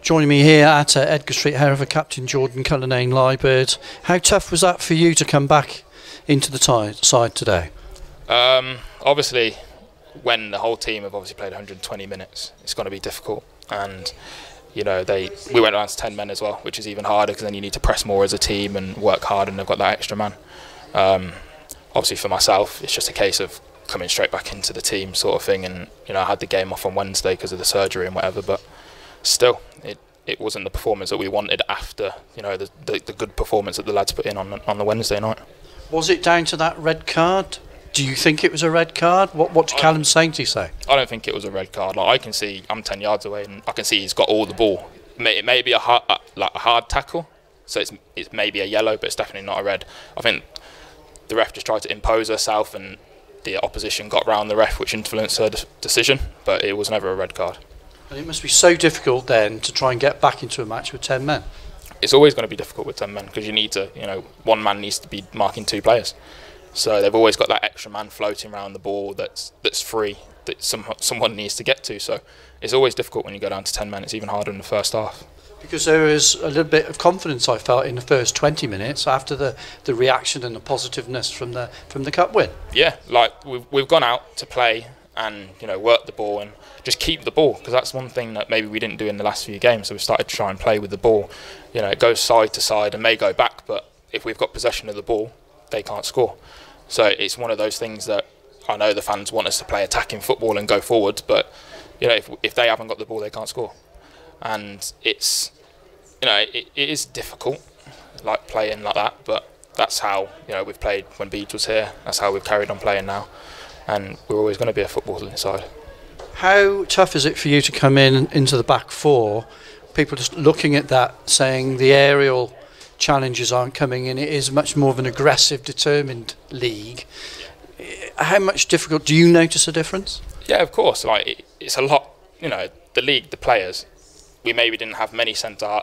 Joining me here at Edgar Street, Hereford, Captain Jordan Cullinane, Liburd. How tough was that for you to come back into the side today? Obviously, when the whole team have obviously played 120 minutes, it's going to be difficult. And you know, we went down to 10 men as well, which is even harder because then you need to press more as a team and work hard, and they've got that extra man. Obviously, for myself, it's just a case of coming straight back into the team sort of thing. And you know, I had the game off on Wednesday because of the surgery and whatever, but still, it wasn't the performance that we wanted after, you know, the good performance that the lads put in on the Wednesday night. Was it down to that red card? Do you think it was a red card? What did Callum Sainty say? I don't think it was a red card. Like, I can see, I'm 10 yards away, and I can see he's got all the ball. It may be a hard tackle, so it's maybe a yellow, but it's definitely not a red. I think the ref just tried to impose herself, and the opposition got round the ref, which influenced her decision, but it was never a red card. And it must be so difficult then to try and get back into a match with 10 men. It's always going to be difficult with 10 men because you need to, you know, one man needs to be marking two players. So they've always got that extra man floating around the ball that's free, that someone needs to get to. So it's always difficult when you go down to 10 men. It's even harder in the first half. Because there was a little bit of confidence I felt in the first 20 minutes after the reaction and the positiveness from the cup win. Yeah, like we've gone out to play and, you know, work the ball and just keep the ball, because that's one thing that maybe we didn't do in the last few games. So we started to try and play with the ball. You know, it goes side to side and may go back, but if we've got possession of the ball, they can't score. So it's one of those things that I know the fans want us to play attacking football and go forward, but you know, if they haven't got the ball, they can't score. And it's, you know, it is difficult, like playing like that, but that's how, you know, we've played when Beach was here. That's how we've carried on playing now, and we're always going to be a footballing side. How tough is it for you to come into the back four? People just looking at that, saying the aerial challenges aren't coming in. It is much more of an aggressive, determined league. How much difficult? Do you notice a difference? Yeah, of course. Like it's a lot. You know, the league, the players. We maybe didn't have many centre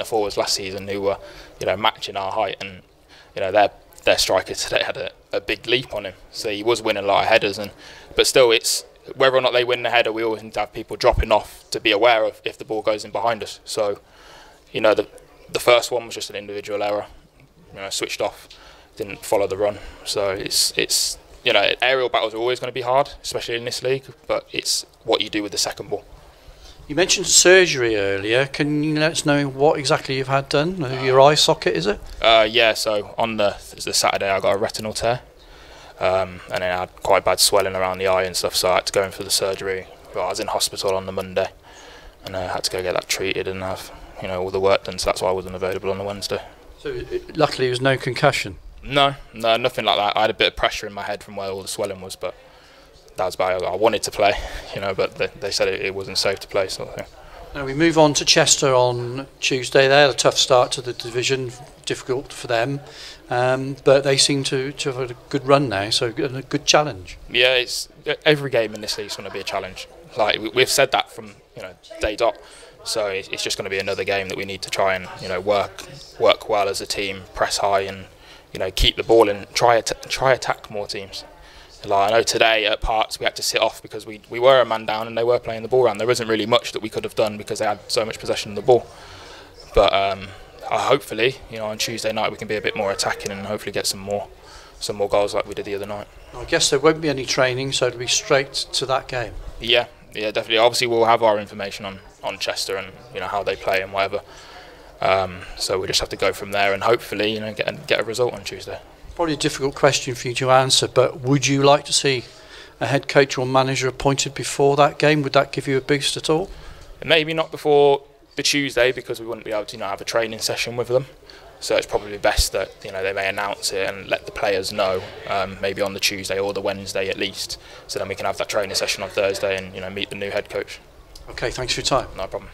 forwards last season who were, you know, matching our height, and you know their striker today had a big leap on him. So he was winning a lot of headers, but still, it's whether or not they win the header, we always need to have people dropping off to be aware of if the ball goes in behind us. So, you know, the first one was just an individual error. You know, switched off, didn't follow the run. So it's you know, aerial battles are always going to be hard, especially in this league. But it's what you do with the second ball. You mentioned surgery earlier. Can you let us know what exactly you've had done? Your eye socket, is it? Yeah. So on the Saturday, I got a retinal tear. And then I had quite bad swelling around the eye and stuff, so I had to go in for the surgery. Well, I was in hospital on the Monday, and I had to go get that treated and have, you know, all the work done. So that's why I wasn't available on the Wednesday. So luckily, there was no concussion. No, nothing like that. I had a bit of pressure in my head from where all the swelling was, but that was bad. I wanted to play, you know, but they said it wasn't safe to play, sort of thing. Now we move on to Chester on Tuesday. They had a tough start to the division, difficult for them, but they seem to have had a good run now, so a good challenge. Yeah, it's every game in this league is going to be a challenge. Like we've said that from, you know, day dot. So it's just going to be another game that we need to try and, you know, work well as a team, press high, and you know, keep the ball and try attack more teams. Like I know today at parts we had to sit off because we were a man down and they were playing the ball around. There isn't really much that we could have done because they had so much possession of the ball. But hopefully, you know, on Tuesday night we can be a bit more attacking and hopefully get some more goals like we did the other night. I guess there won't be any training, so it'll be straight to that game. Yeah, definitely. Obviously, we'll have our information on Chester and, you know, how they play and whatever. So we just have to go from there and hopefully, you know, get a result on Tuesday. Probably a difficult question for you to answer, but would you like to see a head coach or manager appointed before that game? Would that give you a boost at all? Maybe not before the Tuesday, because we wouldn't be able to, you know, have a training session with them. So it's probably best that, you know, they may announce it and let the players know, maybe on the Tuesday or the Wednesday at least, so then we can have that training session on Thursday and, you know, meet the new head coach. Okay, thanks for your time. No problem.